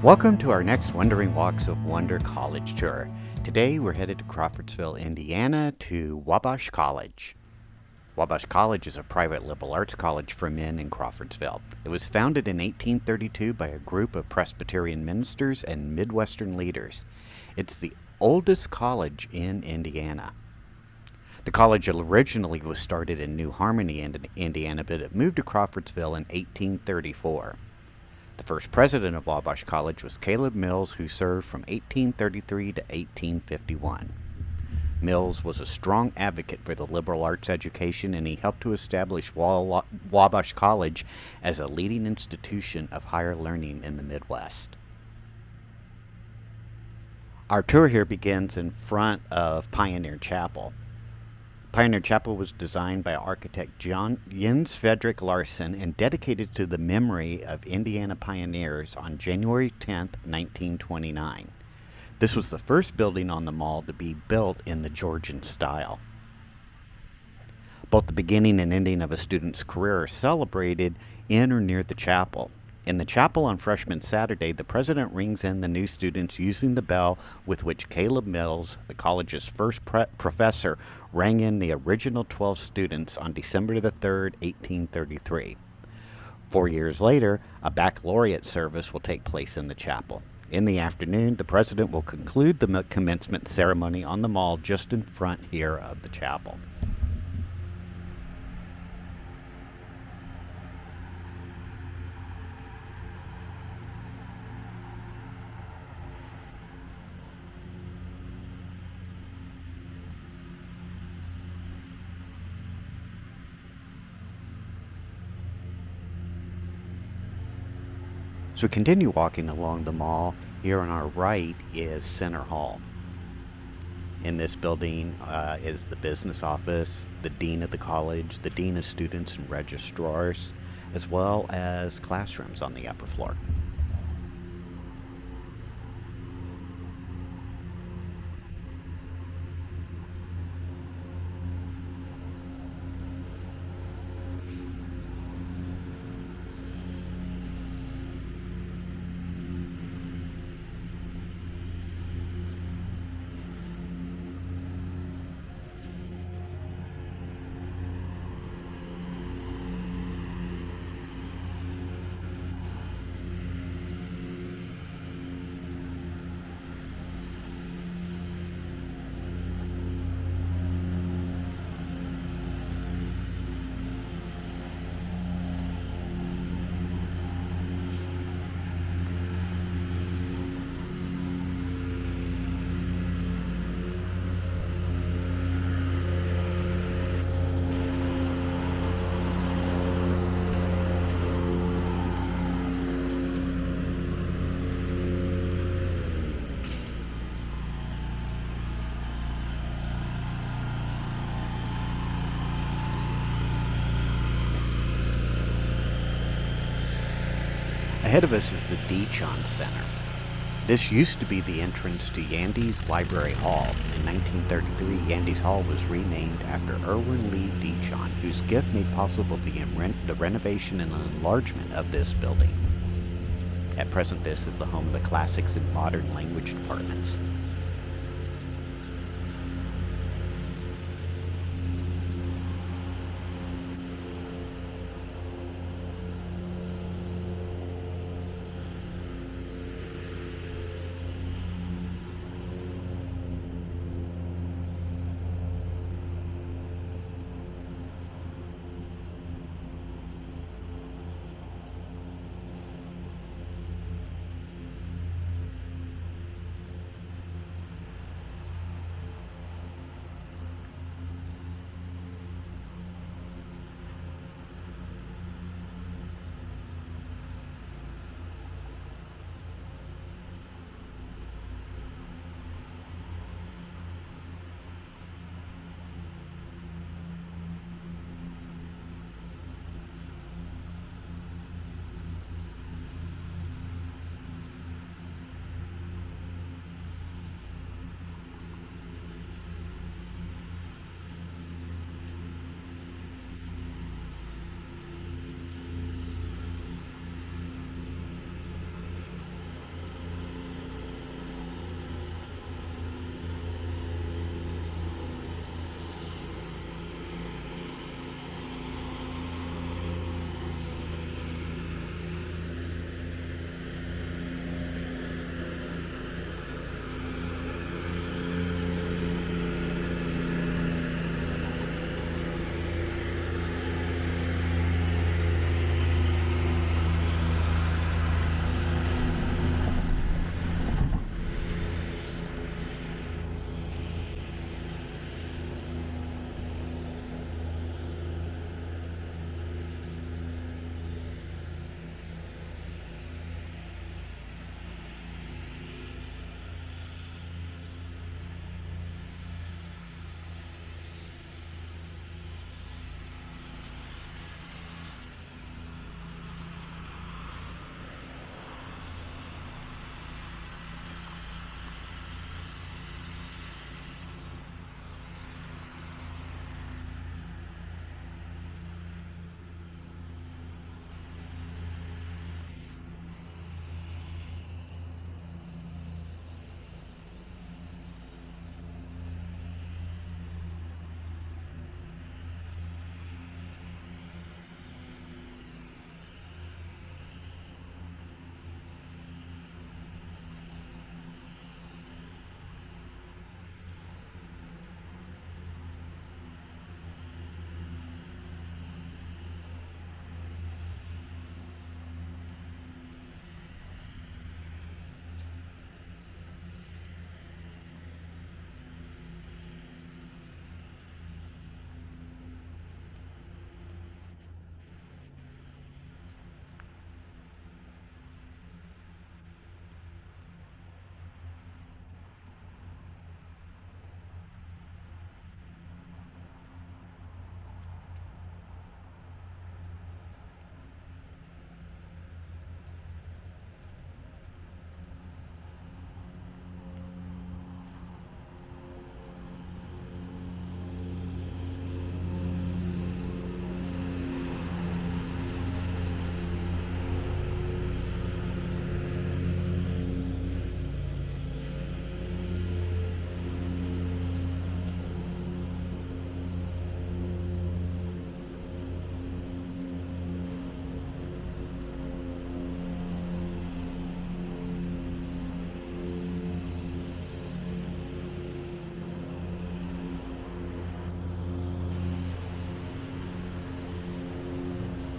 Welcome to our next Wandering Walks of Wonder College tour. Today we're headed to Crawfordsville, Indiana to Wabash College. Wabash College is a private liberal arts college for men in Crawfordsville. It was founded in 1832 by a group of Presbyterian ministers and Midwestern leaders. It's the oldest college in Indiana. The college originally was started in New Harmony, Indiana, but it moved to Crawfordsville in 1834. The first president of Wabash College was Caleb Mills, who served from 1833 to 1851. Mills was a strong advocate for the liberal arts education, and he helped to establish Wabash College as a leading institution of higher learning in the Midwest. Our tour here begins in front of Pioneer Chapel. Pioneer Chapel was designed by architect Jens Frederick Larson and dedicated to the memory of Indiana pioneers on January 10, 1929. This was the first building on the mall to be built in the Georgian style. Both the beginning and ending of a student's career are celebrated in or near the chapel. In the chapel on Freshman Saturday, the president rings in the new students using the bell with which Caleb Mills, the college's first professor, rang in the original 12 students on December the 3rd, 1833. 4 years later, a baccalaureate service will take place in the chapel. In the afternoon, the president will conclude the commencement ceremony on the mall just in front here of the chapel. So we continue walking along the mall. Here on our right is Center Hall. In this building is the business office, the dean of the college, the dean of students and registrars, as well as classrooms on the upper floor. Ahead of us is the Deachon Center. This used to be the entrance to Yandy's Library Hall. In 1933, Yandy's Hall was renamed after Irwin Lee Deachon, whose gift made possible the renovation and enlargement of this building. At present, this is the home of the Classics and Modern Language departments.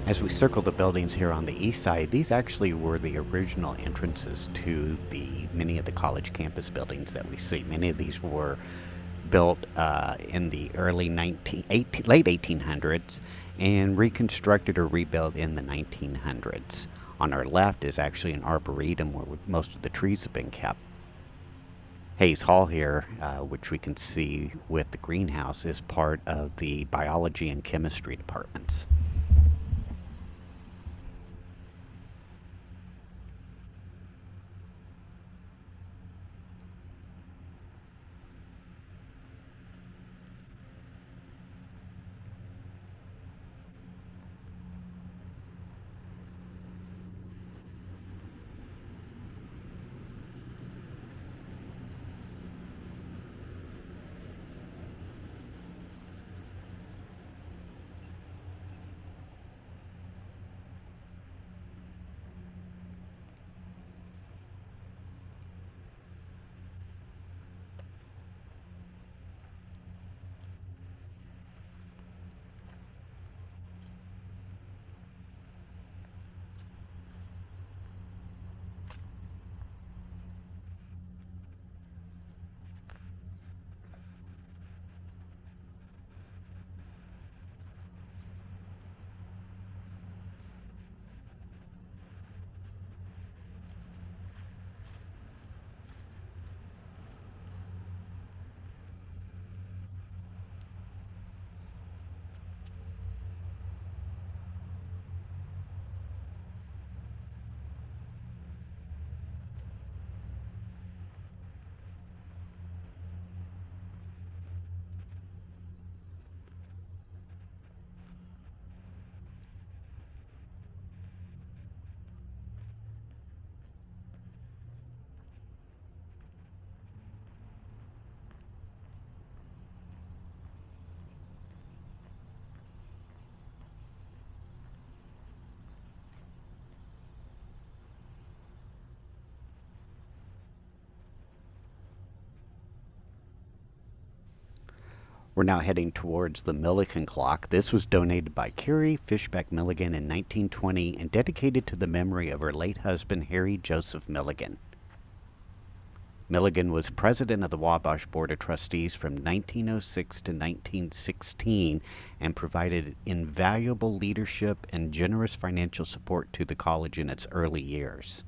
As we circle the buildings here on the east side, these actually were the original entrances to many of the college campus buildings that we see. Many of these were built in the late 1800s and reconstructed or rebuilt in the 1900s. On our left is actually an arboretum where most of the trees have been kept. Hayes Hall here, which we can see with the greenhouse, is part of the biology and chemistry departments. We're now heading towards the Milliken clock. This was donated by Carrie Fishbeck Milliken in 1920 and dedicated to the memory of her late husband, Harry Joseph Milliken. Milliken was president of the Wabash Board of Trustees from 1906 to 1916 and provided invaluable leadership and generous financial support to the college in its early years.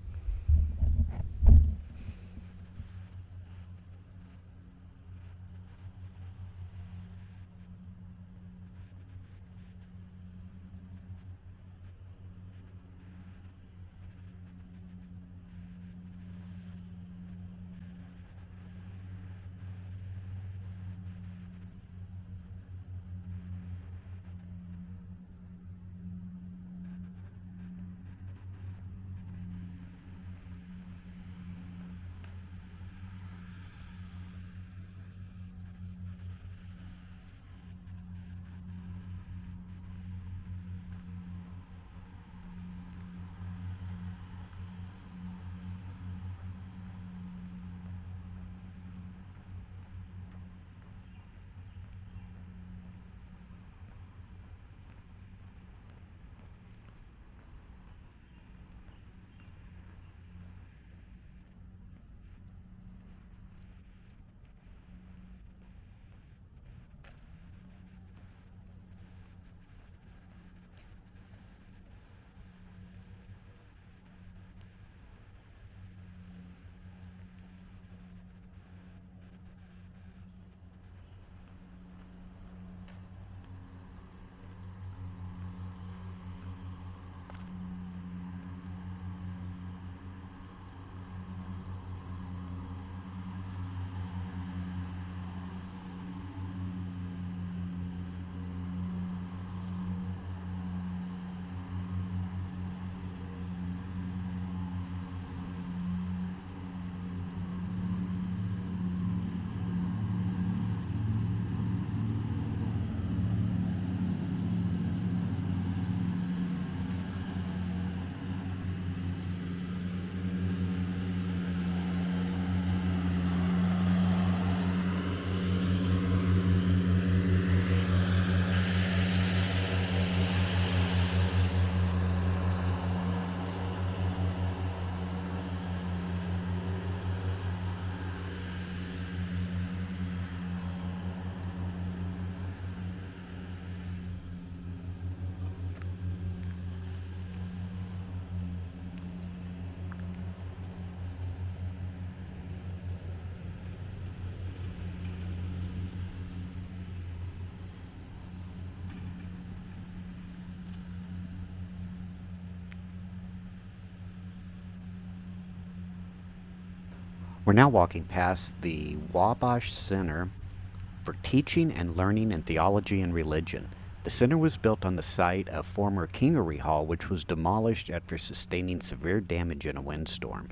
We're now walking past the Wabash Center for Teaching and Learning in Theology and Religion. The center was built on the site of former Kingery Hall, which was demolished after sustaining severe damage in a windstorm.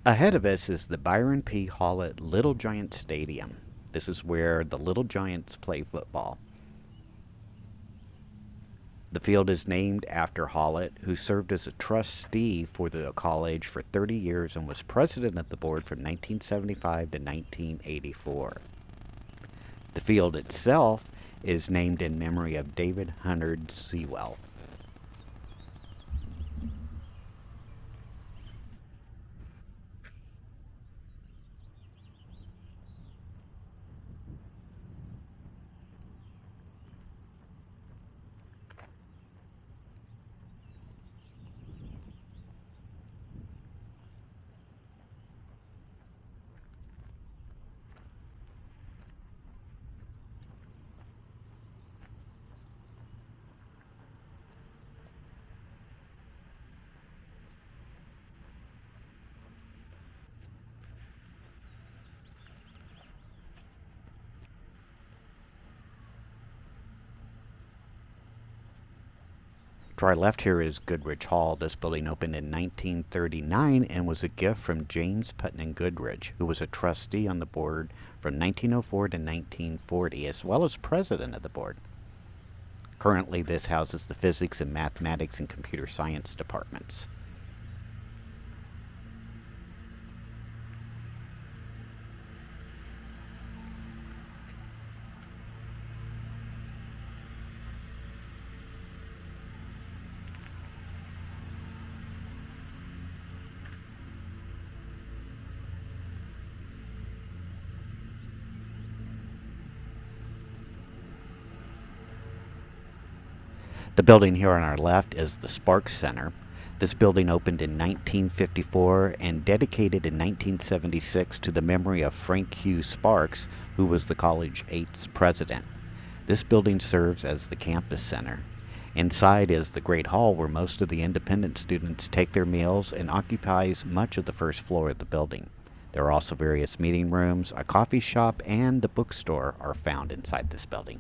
Ahead of us is the Byron P. Hallett Little Giant Stadium. This is where the Little Giants play football. The field is named after Hallett, who served as a trustee for the college for 30 years and was president of the board from 1975 to 1984. The field itself is named in memory of David Hunnard Sewell. To our left here is Goodrich Hall. This building opened in 1939 and was a gift from James Putnam Goodrich, who was a trustee on the board from 1904 to 1940, as well as president of the board. Currently, this houses the physics and mathematics and computer science departments. The building here on our left is the Sparks Center. This building opened in 1954 and dedicated in 1976 to the memory of Frank Hugh Sparks, who was the college 8's president. This building serves as the campus center. Inside is the Great Hall, where most of the independent students take their meals, and occupies much of the first floor of the building. There are also various meeting rooms, a coffee shop, and the bookstore are found inside this building.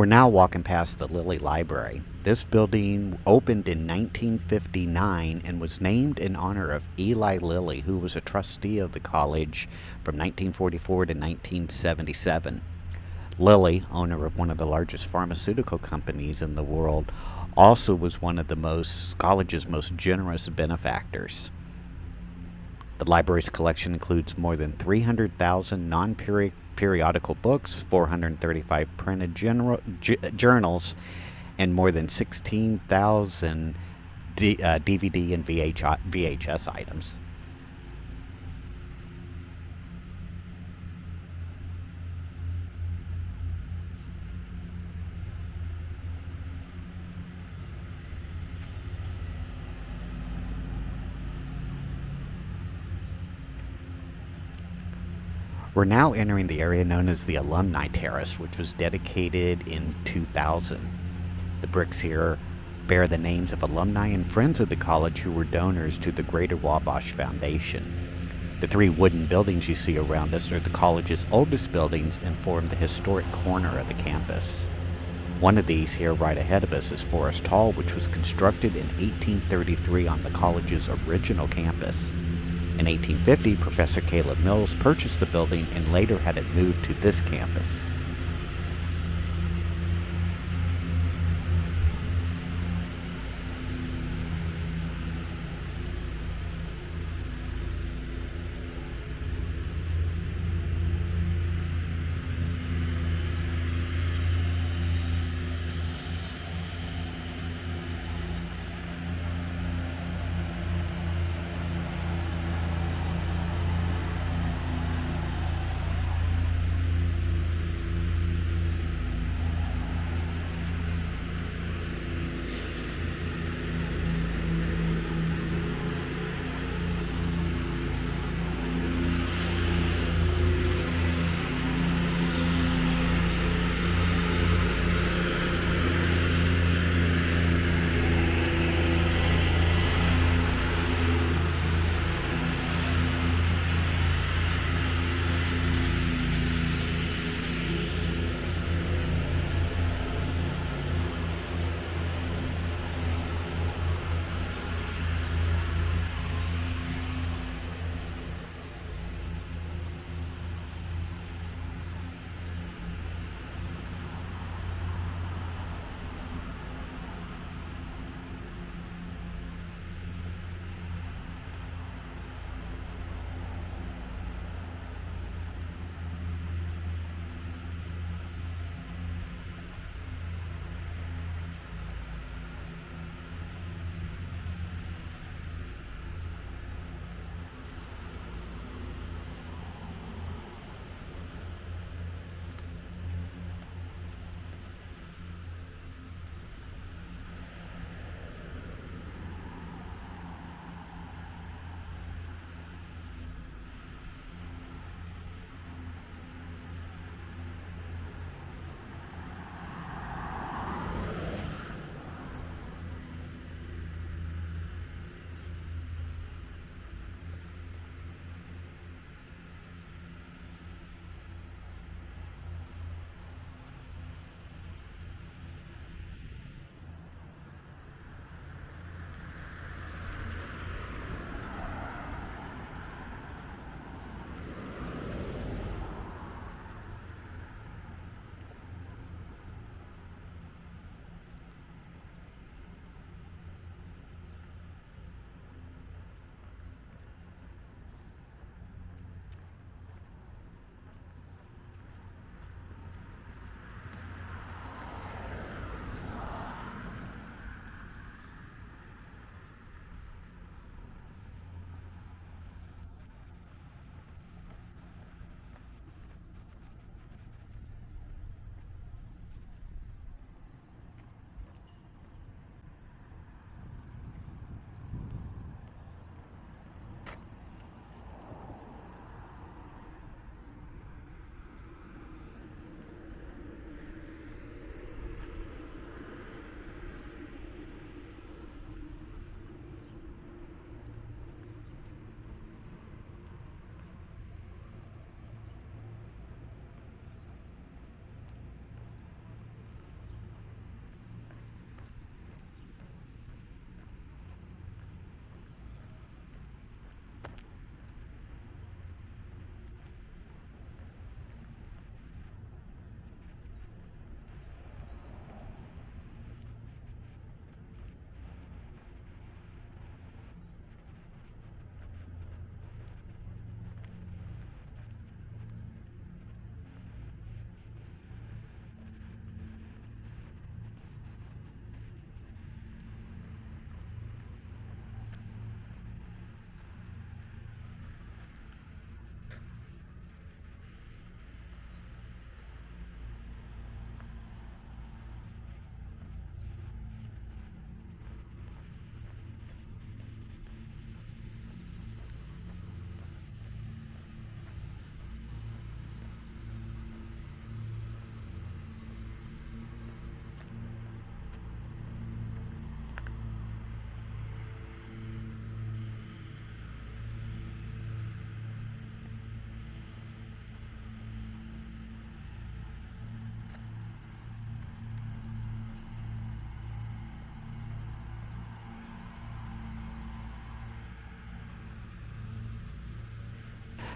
We're now walking past the Lilly Library. This building opened in 1959 and was named in honor of Eli Lilly, who was a trustee of the college from 1944 to 1977. Lilly, owner of one of the largest pharmaceutical companies in the world, also was one of the college's most generous benefactors. The library's collection includes more than 300,000 non-periodical books, 435 printed journals, and more than 16,000 DVD and VHS items. We're now entering the area known as the Alumni Terrace, which was dedicated in 2000. The bricks here bear the names of alumni and friends of the college who were donors to the Greater Wabash Foundation. The three wooden buildings you see around us are the college's oldest buildings and form the historic corner of the campus. One of these here right ahead of us is Forest Hall, which was constructed in 1833 on the college's original campus. In 1850, Professor Caleb Mills purchased the building and later had it moved to this campus.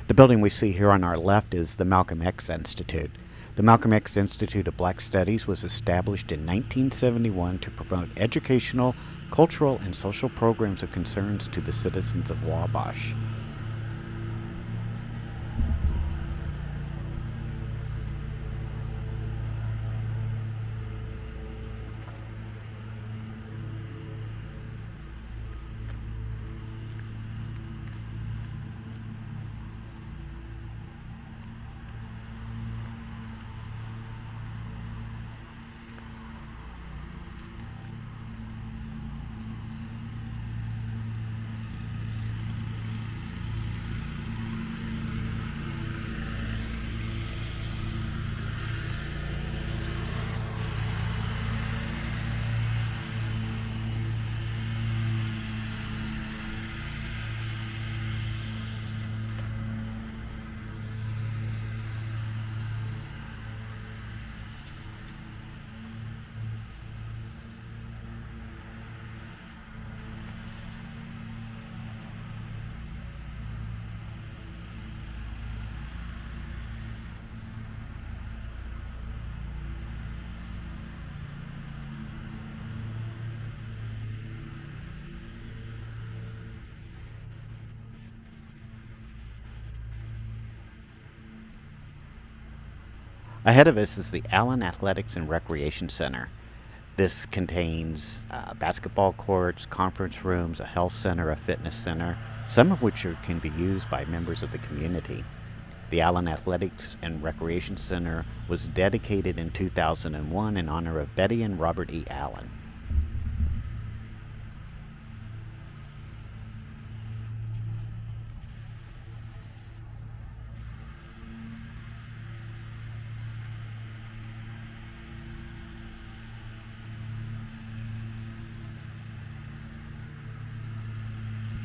The building we see here on our left is the Malcolm X Institute. The Malcolm X Institute of Black Studies was established in 1971 to promote educational, cultural, and social programs of concerns to the citizens of Wabash. Ahead of us is the Allen Athletics and Recreation Center. This contains basketball courts, conference rooms, a health center, a fitness center, some of which can be used by members of the community. The Allen Athletics and Recreation Center was dedicated in 2001 in honor of Betty and Robert E. Allen.